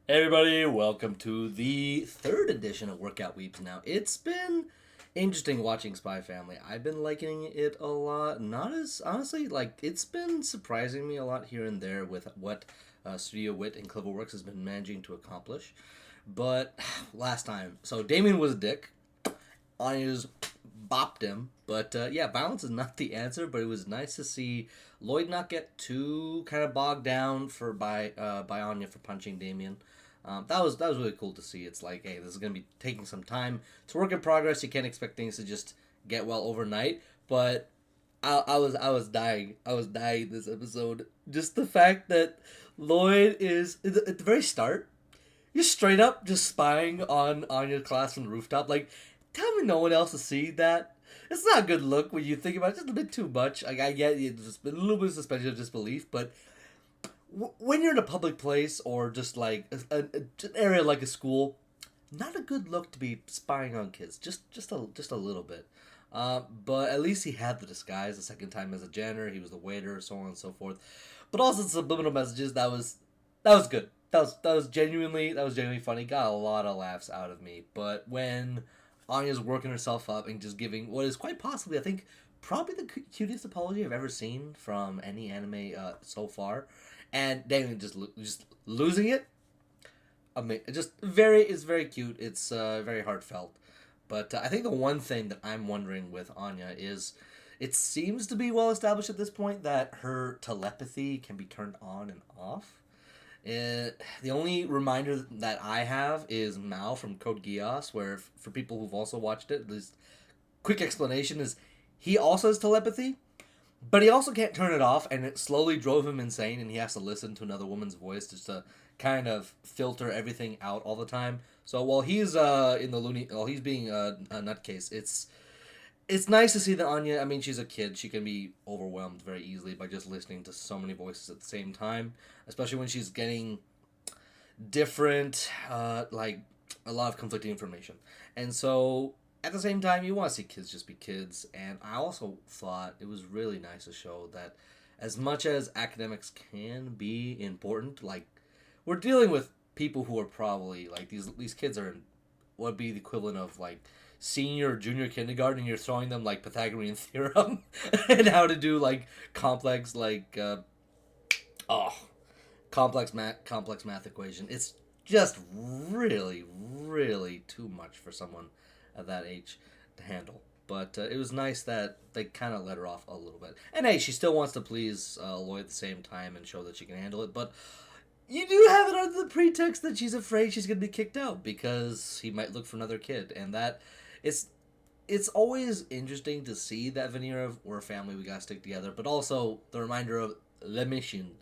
Hey everybody, welcome to the third edition of Workout Weebs. Now, it's been interesting watching Spy Family. I've been liking it a lot. Not as, honestly, it's been surprising me a lot here and there with what Studio Wit and Cleverworks has been managing to accomplish. But last time, so Damien was a dick. Anya's bopped him. But yeah, violence is not the answer. But it was nice to see Lloyd not get too kind of bogged down by Anya for punching Damien. That was really cool to see. It's like, hey, this is gonna be taking some time. It's a work in progress. You can't expect things to just get well overnight. But I was dying this episode. Just the fact that Lloyd is at the very start, you're straight up just spying on your class from the rooftop. Like, tell me no one else is seeing that. It's not a good look when you think about it. It's just a bit too much. Like, I get it's just a little bit of suspension of disbelief, but when you're in a public place or just like an area like a school, not a good look to be spying on kids. Just a little bit. But at least he had the disguise the second time as a janitor. He was the waiter, so on and so forth. But also subliminal messages. That was good. That was genuinely funny. Got a lot of laughs out of me. But when Anya's working herself up and just giving what is quite possibly, I think, probably the cutest apology I've ever seen from any anime so far, and Damien just losing it. It's very cute. It's very heartfelt. But I think the one thing that I'm wondering with Anya is, it seems to be well established at this point that her telepathy can be turned on and off. The only reminder that I have is Mao from Code Geass, where for people who've also watched it, this quick explanation is he also has telepathy, but he also can't turn it off, and it slowly drove him insane, and he has to listen to another woman's voice just to kind of filter everything out all the time. So while he's while he's being a nutcase, it's nice to see that Anya. I mean, she's a kid; she can be overwhelmed very easily by just listening to so many voices at the same time, especially when she's getting different, like a lot of conflicting information. And so at the same time, you want to see kids just be kids. And I also thought it was really nice to show that as much as academics can be important, like, we're dealing with people who are probably like these kids are in what would be the equivalent of like senior or junior kindergarten, and you're throwing them like Pythagorean theorem and how to do like complex oh complex math equation. It's just really too much for someone at that age to handle. But it was nice that they kind of let her off a little bit. And hey, she still wants to please Lloyd at the same time and show that she can handle it. But you do have it under the pretext that she's afraid she's going to be kicked out because he might look for another kid. And that it's it's always interesting to see that veneer of we're a family, we gotta stick together, but also the reminder of the mission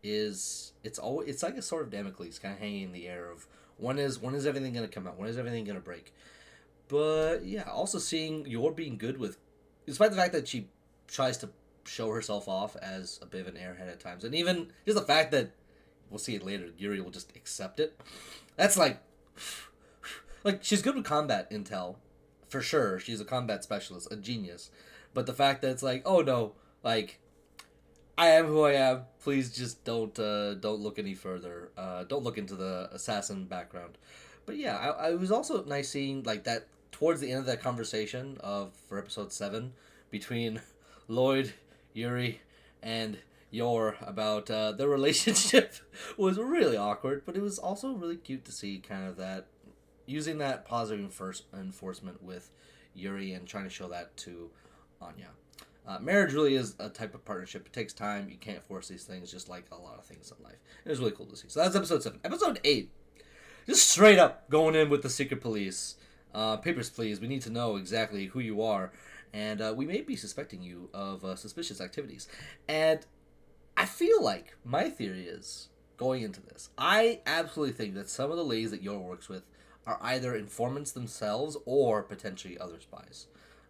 is it's like a sort of Damocles kind of hanging in the air of when is everything gonna come out, when is everything gonna break. But yeah, also seeing Yor being good with, despite the fact that she tries to show herself off as a bit of an airhead at times, and even just the fact that we'll see it later, Yuri will just accept it. That's like she's good with combat intel, for sure. She's a combat specialist, a genius. But the fact that it's like, oh no, like I am who I am. Please just don't look any further. Don't look into the assassin background. But yeah, I was also nice seeing like that towards the end of that conversation of for episode 7 between Lloyd, Yuri, and Yor about their relationship was really awkward, but it was also really cute to see kind of that using that positive enforcement with Yuri and trying to show that to Anya. Marriage really is a type of partnership. It takes time. You can't force these things, just like a lot of things in life. It was really cool to see. So that's episode 7. Episode 8, just straight up going in with the secret police. Papers, please. We need to know exactly who you are, and we may be suspecting you of suspicious activities. And I feel like my theory is going into this. I absolutely think that some of the ladies that Yor works with are either informants themselves or potentially other spies.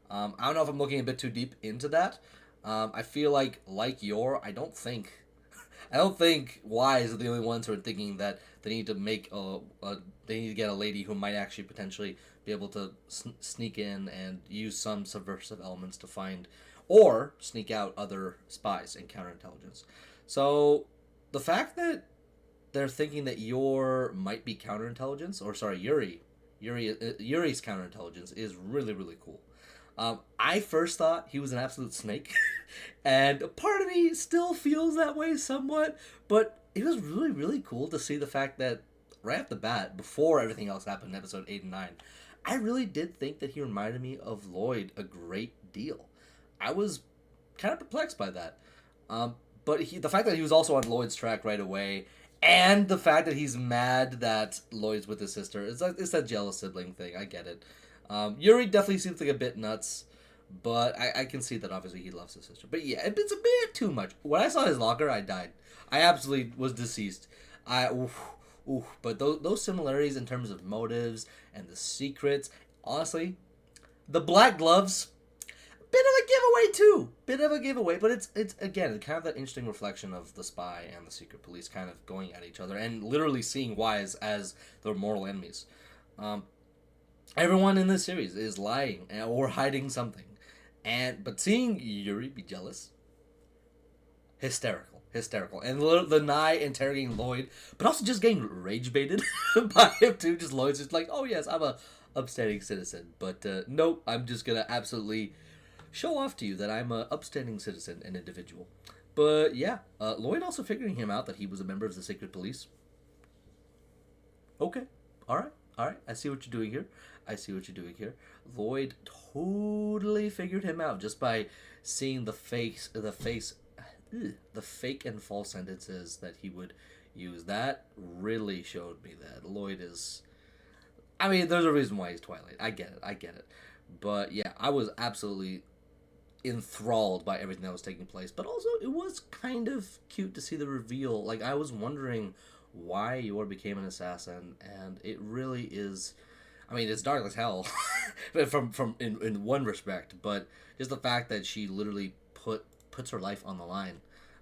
I don't know if I'm looking a bit too deep into that. I feel like Yor, I don't think Wise are the only ones who are thinking that they need to they need to get a lady who might actually potentially be able to sneak in and use some subversive elements to find or sneak out other spies and counterintelligence. So the fact that they're thinking that might be counterintelligence, or sorry, Yuri's counterintelligence is really, really cool. I first thought he was an absolute snake, and part of me still feels that way somewhat, but it was really, really cool to see the fact that right off the bat, before everything else happened in episode 8 and 9, I really did think that he reminded me of Lloyd a great deal. I was kind of perplexed by that. But the fact that he was also on Lloyd's track right away, and the fact that he's mad that Lloyd's with his sister, it's that jealous sibling thing. I get it. Yuri definitely seems like a bit nuts, but I can see that obviously he loves his sister. But yeah, it's a bit too much. When I saw his locker, I died. I absolutely was deceased. But those similarities in terms of motives and the secrets, honestly, the black gloves, bit of a giveaway too. Bit of a giveaway, but it's again kind of that interesting reflection of the spy and the secret police kind of going at each other and literally seeing Wise as their mortal enemies. Everyone in this series is lying or hiding something, but seeing Yuri be jealous, hysterical. And the Nye interrogating Lloyd, but also just getting rage baited by him too. Just Lloyd's just like, oh yes, I'm a upstanding citizen, but nope, I'm just gonna absolutely show off to you that I'm a upstanding citizen and individual. But yeah, Lloyd also figuring him out that he was a member of the secret police. Okay, all right, I see what you're doing here. Lloyd totally figured him out just by seeing the fake and false sentences that he would use. That really showed me that Lloyd is... I mean, there's a reason why he's Twilight. I get it. But yeah, I was absolutely enthralled by everything that was taking place. But also, it was kind of cute to see the reveal. Like, I was wondering why Yor became an assassin, and it really is... I mean, it's dark as hell, in one respect, but just the fact that she literally puts her life on the line.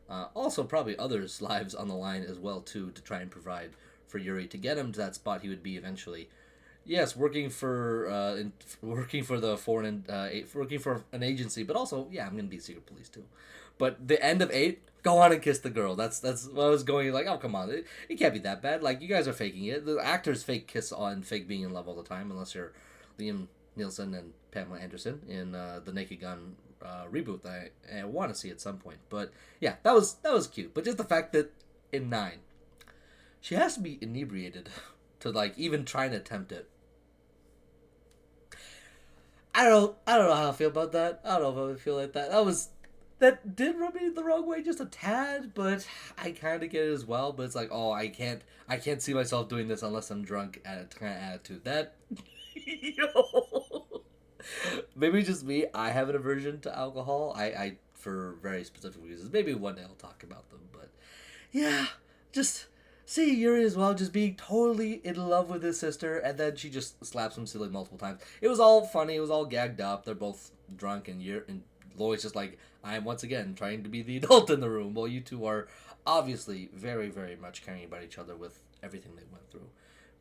Also, probably others' lives on the line as well too, to try and provide for Yuri to get him to that spot he would be eventually. Yes, working for an agency, but also I'm gonna be secret police too. But the end of 8, go on and kiss the girl. That's what I was going like. Oh come on, it can't be that bad. Like you guys are faking it. The actors fake kiss on fake being in love all the time, unless you're Liam Nielsen and Pamela Anderson in the Naked Gun reboot that I want to see at some point. But yeah, that was cute. But just the fact that in 9, she has to be inebriated to like even try and attempt it. I don't know how I feel about that. I don't know if I feel like that. That did rub me the wrong way just a tad, but I kind of get it as well. But it's like, oh, I can't see myself doing this unless I'm drunk at a kind of attitude. That, maybe just me. I have an aversion to alcohol. I for very specific reasons. Maybe one day I'll talk about them. But yeah, just see Yuri as well, just being totally in love with his sister, and then she just slaps him silly multiple times. It was all funny. It was all gagged up. They're both drunk, and Lloyd's just like, I'm once again trying to be the adult in the room, while you two are obviously very, very much caring about each other with everything they went through.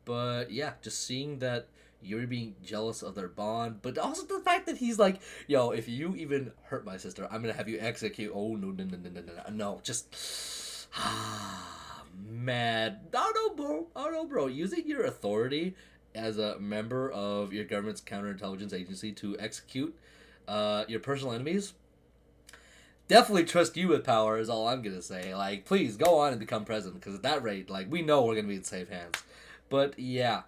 But yeah, just seeing that Yuri being jealous of their bond, but also the fact that he's like, yo, if you even hurt my sister, I'm gonna have you execute. Oh no, just mad. I don't know, bro. Using your authority as a member of your government's counterintelligence agency to execute your personal enemies. Definitely trust you with power is all I'm gonna say. Like, please go on and become president, because at that rate, like, we know we're gonna be in safe hands. But yeah,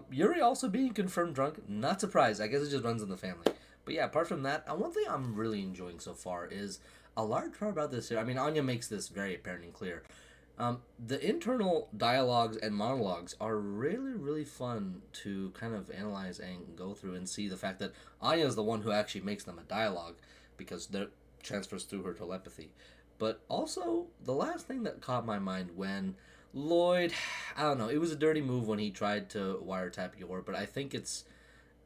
Yuri also being confirmed drunk, not surprised. I guess it just runs in the family. But yeah, apart from that, one thing I'm really enjoying so far is a large part about this here. I mean, Anya makes this very apparent and clear. The internal dialogues and monologues are really, really fun to kind of analyze and go through and see the fact that Anya is the one who actually makes them a dialogue, because that transfers through her telepathy. But also, the last thing that caught my mind when Lloyd, I don't know, it was a dirty move when he tried to wiretap Yor, but I think it's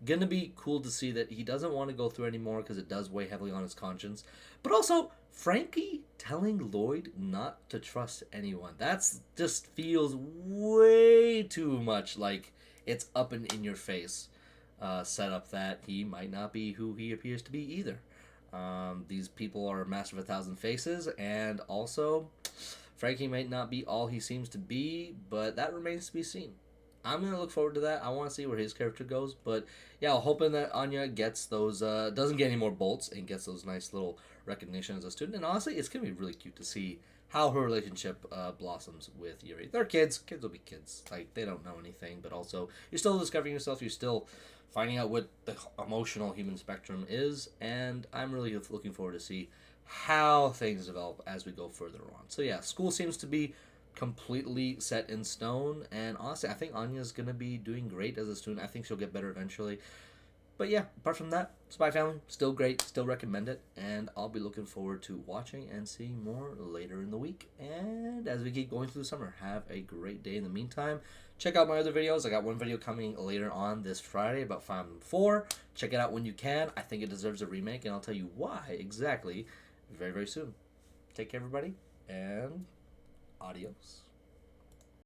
gonna be cool to see that he doesn't want to go through anymore because it does weigh heavily on his conscience. But also, Frankie telling Lloyd not to trust anyone. That's just feels way too much like it's up and in your face setup that he might not be who he appears to be either. These people are a master of 1,000 faces, and also Frankie might not be all he seems to be, but that remains to be seen. I'm gonna look forward to that. I want to see where his character goes, but yeah, I'm hoping that Anya gets those, doesn't get any more bolts and gets those nice little recognition as a student. And honestly, it's gonna be really cute to see how her relationship blossoms with Yuri. They're kids. Kids will be kids. Like, they don't know anything, but also you're still discovering yourself. You're still finding out what the emotional human spectrum is, and I'm really looking forward to see how things develop as we go further on. So yeah, school seems to be completely set in stone, and honestly, I think Anya's gonna be doing great as a student. I think she'll get better eventually. But yeah, apart from that, Spy Family, still great, still recommend it, and I'll be looking forward to watching and seeing more later in the week. And as we keep going through the summer, have a great day in the meantime. Check out my other videos. I got one video coming later on this Friday about Final Fantasy 4. Check it out when you can. I think it deserves a remake, and I'll tell you why exactly very, very soon. Take care, everybody, and adios.